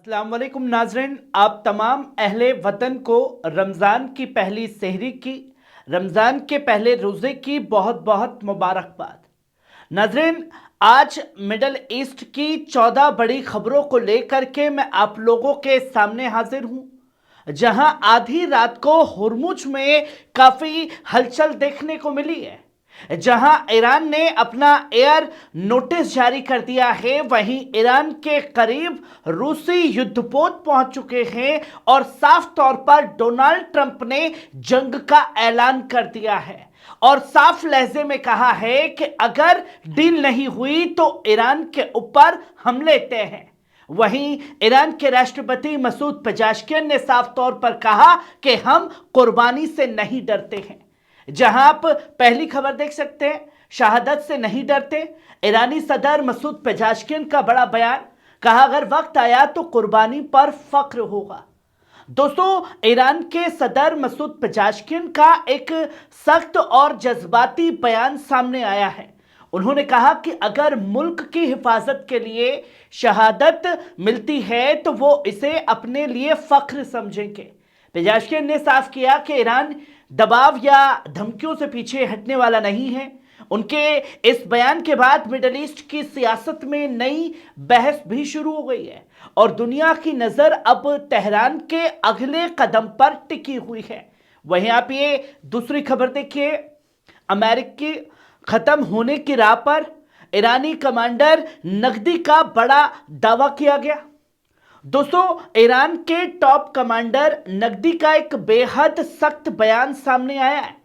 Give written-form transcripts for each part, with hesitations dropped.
अस्सलाम वालेकुम नाज़रीन, आप तमाम अहले वतन को रमज़ान की पहली सहरी की, रमज़ान के पहले रोज़े की बहुत बहुत मुबारकबाद। नाज़रीन, आज मिडल ईस्ट की 14 बड़ी खबरों को लेकर के मैं आप लोगों के सामने हाजिर हूं, जहां आधी रात को हुर्मुज में काफ़ी हलचल देखने को मिली है। जहां ईरान ने अपना एयर नोटिस जारी कर दिया है, वहीं ईरान के करीब रूसी युद्धपोत पहुंच चुके हैं और साफ तौर पर डोनाल्ड ट्रंप ने जंग का ऐलान कर दिया है और साफ लहजे में कहा है कि अगर डील नहीं हुई तो ईरान के ऊपर हमले तय हैं। वहीं ईरान के राष्ट्रपति मसूद पेजेश्कियान ने साफ तौर पर कहा कि हम कुर्बानी से नहीं डरते हैं। जहां आप पहली खबर देख सकते हैं, शहादत से नहीं डरते। ईरानी सदर मसूद पेजेश्कियान का बड़ा बयान, कहा अगर वक्त आया तो कुर्बानी पर फख्र होगा। दोस्तों, ईरान के सदर मसूद पेजेश्कियान का एक सख्त और जज्बाती बयान सामने आया है। उन्होंने कहा कि अगर मुल्क की हिफाजत के लिए शहादत मिलती है तो वो इसे अपने लिए फख्र समझेंगे। पेजेश्कियान ने साफ किया कि ईरान दबाव या धमकियों से पीछे हटने वाला नहीं है। उनके इस बयान के बाद मिडल ईस्ट की सियासत में नई बहस भी शुरू हो गई है और दुनिया की नजर अब तेहरान के अगले कदम पर टिकी हुई है। वहीं आप ये दूसरी खबर देखिए, अमेरिकी खत्म होने की राह पर, ईरानी कमांडर नगदी का बड़ा दावा किया गया। दोस्तों, ईरान के टॉप कमांडर नगदी का एक बेहद सख्त बयान सामने आया है।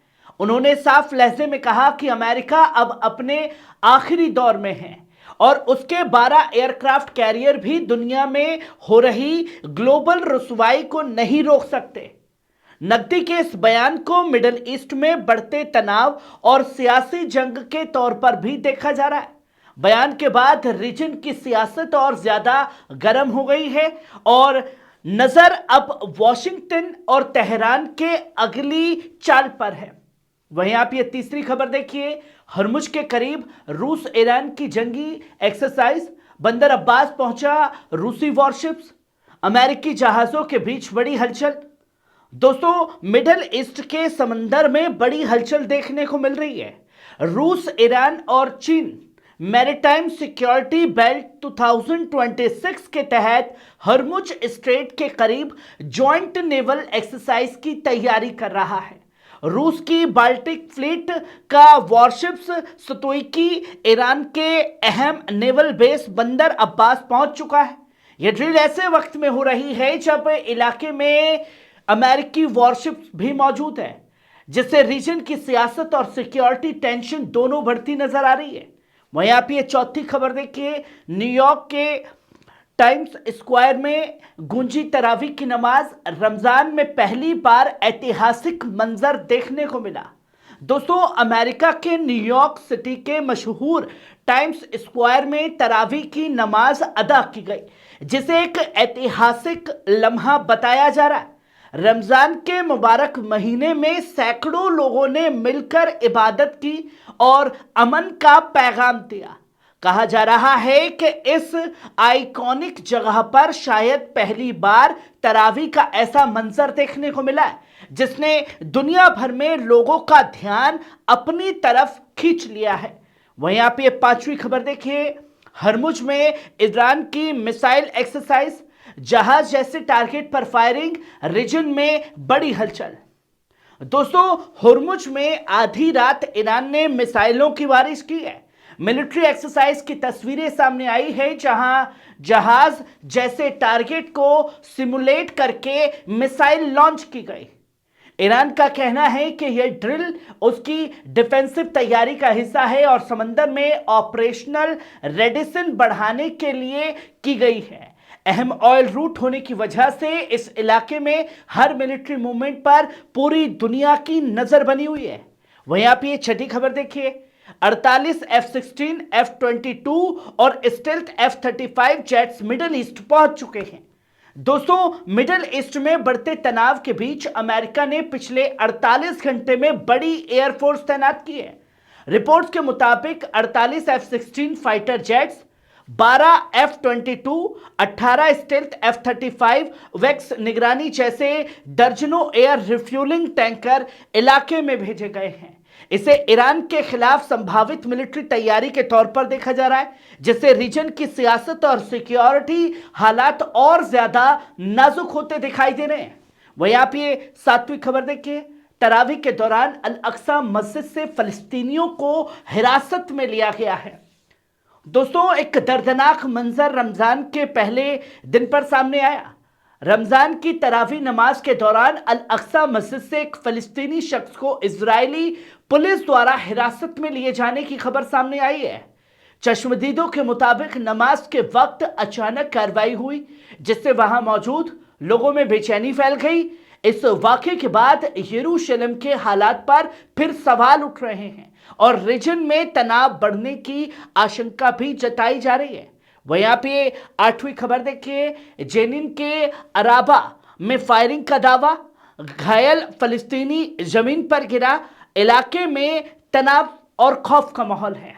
उन्होंने साफ लहजे में कहा कि अमेरिका अब अपने आखिरी दौर में है और उसके 12 एयरक्राफ्ट कैरियर भी दुनिया में हो रही ग्लोबल रुसवाई को नहीं रोक सकते। नगदी के इस बयान को मिडल ईस्ट में बढ़ते तनाव और सियासी जंग के तौर पर भी देखा जा रहा है। बयान के बाद रीजन की सियासत और ज्यादा गर्म हो गई है और नजर अब वॉशिंगटन और तेहरान के अगली चाल पर है। वहीं आप ये तीसरी खबर देखिए, हरमुज के करीब रूस ईरान की जंगी एक्सरसाइज, बंदर अब्बास पहुंचा रूसी वॉरशिप्स, अमेरिकी जहाजों के बीच बड़ी हलचल। दोस्तों, मिडल ईस्ट के समंदर में बड़ी हलचल देखने को मिल रही है। रूस, ईरान और चीन मैरीटाइम सिक्योरिटी बेल्ट 2026 के तहत हरमुज स्ट्रेट के करीब जॉइंट नेवल एक्सरसाइज की तैयारी कर रहा है। रूस की बाल्टिक फ्लीट का वॉरशिप्स सतोइकी ईरान के अहम नेवल बेस बंदर अब्बास पहुंच चुका है। यह ड्रिल ऐसे वक्त में हो रही है जब इलाके में अमेरिकी वॉरशिप्स भी मौजूद है, जिससे रीजन की सियासत और सिक्योरिटी टेंशन दोनों बढ़ती नजर आ रही है। वहीं आप ये चौथी खबर देखिए, न्यूयॉर्क के टाइम्स स्क्वायर में गूंजी तरावी की नमाज, रमजान में पहली बार ऐतिहासिक मंजर देखने को मिला। दोस्तों, अमेरिका के न्यूयॉर्क सिटी के मशहूर टाइम्स स्क्वायर में तरावी की नमाज अदा की गई, जिसे एक ऐतिहासिक लम्हा बताया जा रहा है। रमजान के मुबारक महीने में सैकड़ों लोगों ने मिलकर इबादत की और अमन का पैगाम दिया। कहा जा रहा है कि इस आइकॉनिक जगह पर शायद पहली बार तरावी का ऐसा मंजर देखने को मिला है जिसने दुनिया भर में लोगों का ध्यान अपनी तरफ खींच लिया है। वहीं आप ये पांचवी खबर देखिए, हरमुज में ईरान की मिसाइल एक्सरसाइज, जहाज जैसे टारगेट पर फायरिंग, रीजन में बड़ी हलचल। दोस्तों, हुर्मुज में आधी रात ईरान ने मिसाइलों की बारिश की है। मिलिट्री एक्सरसाइज की तस्वीरें सामने आई है जहां जहाज जैसे टारगेट को सिमुलेट करके मिसाइल लॉन्च की गई। ईरान का कहना है कि यह ड्रिल उसकी डिफेंसिव तैयारी का हिस्सा है और समंदर में ऑपरेशनल रेडिसन बढ़ाने के लिए की गई है। अहम ऑयल रूट होने की वजह से इस इलाके में हर मिलिट्री मूवमेंट पर पूरी दुनिया की नजर बनी हुई है। वहीं आप ये छठी खबर देखिए, 48 F-16, F-22 और stealth F-35 jets middle east पहुंच चुके हैं। दोस्तों, मिडल ईस्ट में बढ़ते तनाव के बीच अमेरिका ने पिछले 48 घंटे में बड़ी एयरफोर्स तैनात की है। रिपोर्ट्स के मुताबिक 48 F-16 fighter jets 12 F-22, 18 stealth F-35 wax निगरानी जैसे दर्जनों एयर रिफ्यूलिंग टैंकर इलाके में भेजे गए हैं। इसे ईरान के खिलाफ संभावित मिलिट्री तैयारी के तौर पर देखा जा रहा है, जिससे रीजन की सियासत और सिक्योरिटी हालात और ज्यादा नाजुक होते दिखाई दे रहे हैं। वहीं आप ये 7वीं खबर देखिए। तरावी के दौरान अल अक्सा मस्जिद से फलस्तीनियों को हिरासत में लिया गया है। दोस्तों, एक दर्दनाक मंजर रमजान के पहले दिन पर सामने आया। रमजान की तरावी नमाज के दौरान अल अक्सा मस्जिद से एक फलस्तीनी शख्स को इजरायली पुलिस द्वारा हिरासत में लिए जाने की खबर सामने आई है। चश्मदीदों के मुताबिक नमाज के वक्त अचानक कार्रवाई हुई, जिससे वहां मौजूद लोगों में बेचैनी फैल गई। इस वाकये के बाद यरूशलेम के हालात पर फिर सवाल उठ रहे हैं और रीजन में तनाव बढ़ने की आशंका भी जताई जा रही है। वहीं आप ये 8वीं खबर देखिए। जेनिन के अराबा में फायरिंग का दावा, घायल फलस्तीनी जमीन पर गिरा, इलाके में तनाव और खौफ का माहौल है।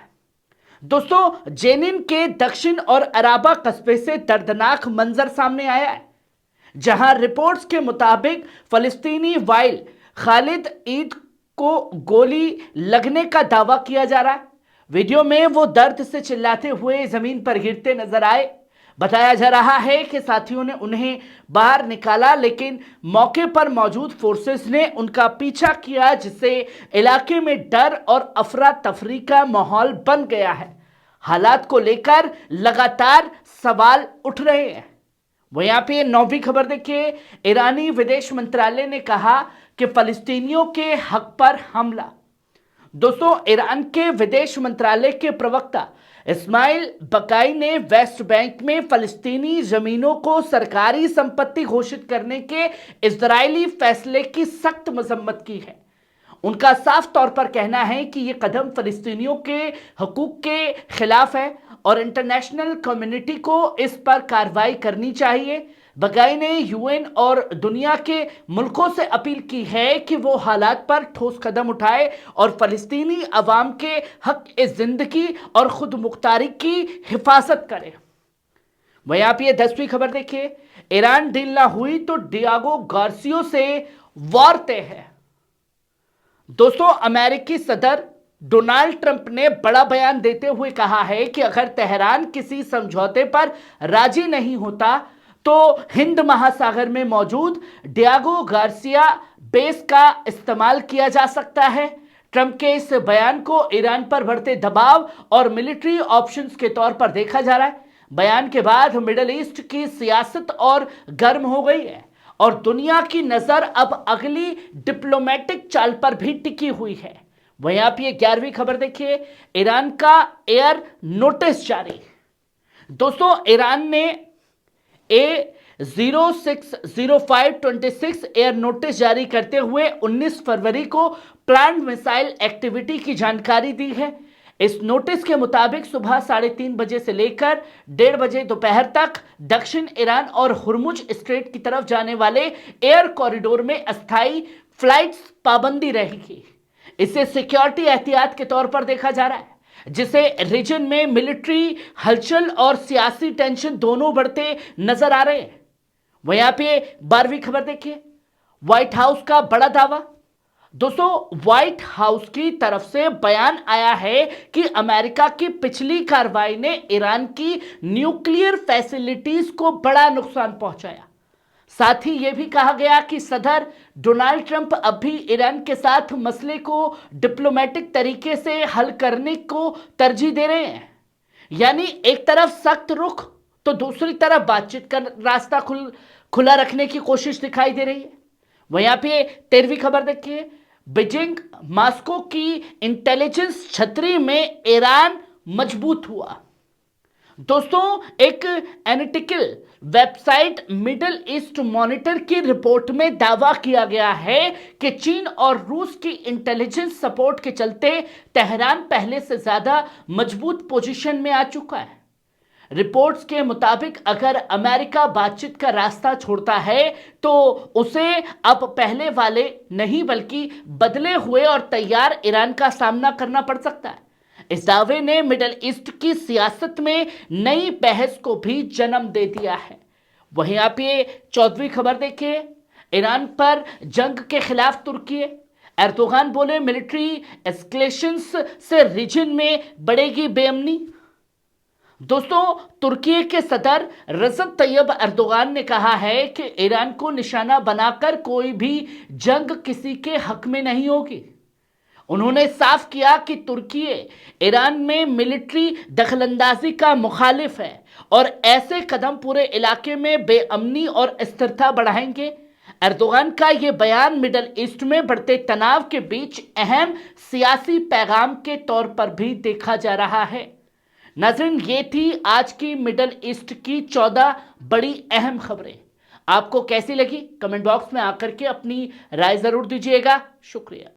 दोस्तों, जेनिन के दक्षिण और अराबा कस्बे से दर्दनाक मंजर सामने आया है, जहां रिपोर्ट्स के मुताबिक फलस्तीनी वाइल खालिद ईद को गोली लगने का दावा किया जा रहा है। वीडियो में वो दर्द से चिल्लाते हुए जमीन पर गिरते नजर आए। बताया जा रहा है कि साथियों ने उन्हें बाहर निकाला, लेकिन मौके पर मौजूद फोर्सेस ने उनका पीछा किया, जिससे इलाके में डर और अफरा तफरी का माहौल बन गया है। हालात को लेकर लगातार सवाल उठ रहे हैं। वहीं यहाँ पे 9वीं खबर देखिए। ईरानी विदेश मंत्रालय ने कहा कि फलस्तीनियों के हक पर हमला। दोस्तों, ईरान के विदेश मंत्रालय के प्रवक्ता इस्माइल बकाई ने वेस्ट बैंक में फलस्तीनी जमीनों को सरकारी संपत्ति घोषित करने के इजरायली फैसले की सख्त मजम्मत की है। उनका साफ तौर पर कहना है कि यह कदम फलस्तीनियों के हकूक के खिलाफ है और इंटरनेशनल कम्युनिटी को इस पर कार्रवाई करनी चाहिए। बगाई ने यूएन और दुनिया के मुल्कों से अपील की है कि वो हालात पर ठोस कदम उठाए और फलस्तीनी अवाम के हक जिंदगी और खुद मुख्तारी की हिफाजत करे। वहीं आप ये 10वीं खबर देखिए। ईरान डील ना हुई तो डियागो गार्सियो से वॉर तय है। दोस्तों, अमेरिकी सदर डोनाल्ड ट्रंप ने बड़ा बयान देते हुए कहा है कि अगर तेहरान किसी समझौते पर राजी नहीं होता तो हिंद महासागर में मौजूद डियागो गार्सिया बेस का इस्तेमाल किया जा सकता है। ट्रंप के इस बयान को ईरान पर बढ़ते दबाव और मिलिट्री ऑप्शंस के तौर पर देखा जा रहा है। बयान के बाद मिडिल ईस्ट की सियासत और गर्म हो गई है और दुनिया की नजर अब अगली डिप्लोमेटिक चाल पर भी टिकी हुई है। वहीं आप ये 11वीं खबर देखिए। ईरान का एयर नोटिस जारी। दोस्तों, ईरान ने A060526 एयर नोटिस जारी करते हुए 19 फरवरी को प्लान्ड मिसाइल एक्टिविटी की जानकारी दी है। इस नोटिस के मुताबिक सुबह 3:30 बजे से लेकर 1:30 बजे दोपहर तक दक्षिण ईरान और हुर्मुज स्ट्रेट की तरफ जाने वाले एयर कॉरिडोर में अस्थायी फ्लाइट्स पाबंदी रहेगी। इसे सिक्योरिटी एहतियात के तौर पर देखा जा रहा है, जिसे रीजन में मिलिट्री हलचल और सियासी टेंशन दोनों बढ़ते नजर आ रहे हैं। वहीं आप ये 12वीं खबर देखिए। व्हाइट हाउस का बड़ा दावा। दोस्तों, व्हाइट हाउस की तरफ से बयान आया है कि अमेरिका की पिछली कार्रवाई ने ईरान की न्यूक्लियर फैसिलिटीज को बड़ा नुकसान पहुंचाया। साथ ही यह भी कहा गया कि सदर डोनाल्ड ट्रंप अब भी ईरान के साथ मसले को डिप्लोमेटिक तरीके से हल करने को तरजीह दे रहे हैं। यानी एक तरफ सख्त रुख तो दूसरी तरफ बातचीत का रास्ता खुला रखने की कोशिश दिखाई दे रही है। वहीं आप ये 13वीं खबर देखिए। बीजिंग मॉस्को की इंटेलिजेंस छतरी में ईरान मजबूत हुआ। दोस्तों, एक analytical website middle east monitor की रिपोर्ट में दावा किया गया है कि चीन और रूस की इंटेलिजेंस सपोर्ट के चलते तेहरान पहले से ज्यादा मजबूत पोजीशन में आ चुका है। रिपोर्ट्स के मुताबिक अगर अमेरिका बातचीत का रास्ता छोड़ता है तो उसे अब पहले वाले नहीं बल्कि बदले हुए और तैयार ईरान का सामना करना पड़ सकता है। इस दावे ने मिडल ईस्ट की सियासत में नई बहस को भी जन्म दे दिया है। वहीं आप ये 14वीं खबर देखिए, ईरान पर जंग के खिलाफ तुर्की। एर्दोगान बोले मिलिट्री एस्केलेशंस से रीजन में बढ़ेगी बेअमनी। दोस्तों, तुर्की के सदर रजब तैयब एर्दोगान ने कहा है कि ईरान को निशाना बनाकर कोई भी जंग किसी के हक में नहीं होगी। उन्होंने साफ किया कि तुर्की ईरान में मिलिट्री दखलंदाजी का मुखालिफ है और ऐसे कदम पूरे इलाके में बेअमनी और अस्थिरता बढ़ाएंगे। एर्दोगान का यह बयान मिडल ईस्ट में बढ़ते तनाव के बीच अहम सियासी पैगाम के तौर पर भी देखा जा रहा है। नाज़रीन, ये थी आज की मिडल ईस्ट की 14 बड़ी अहम खबरें। आपको कैसी लगी कमेंट बॉक्स में आकर के अपनी राय जरूर दीजिएगा। शुक्रिया।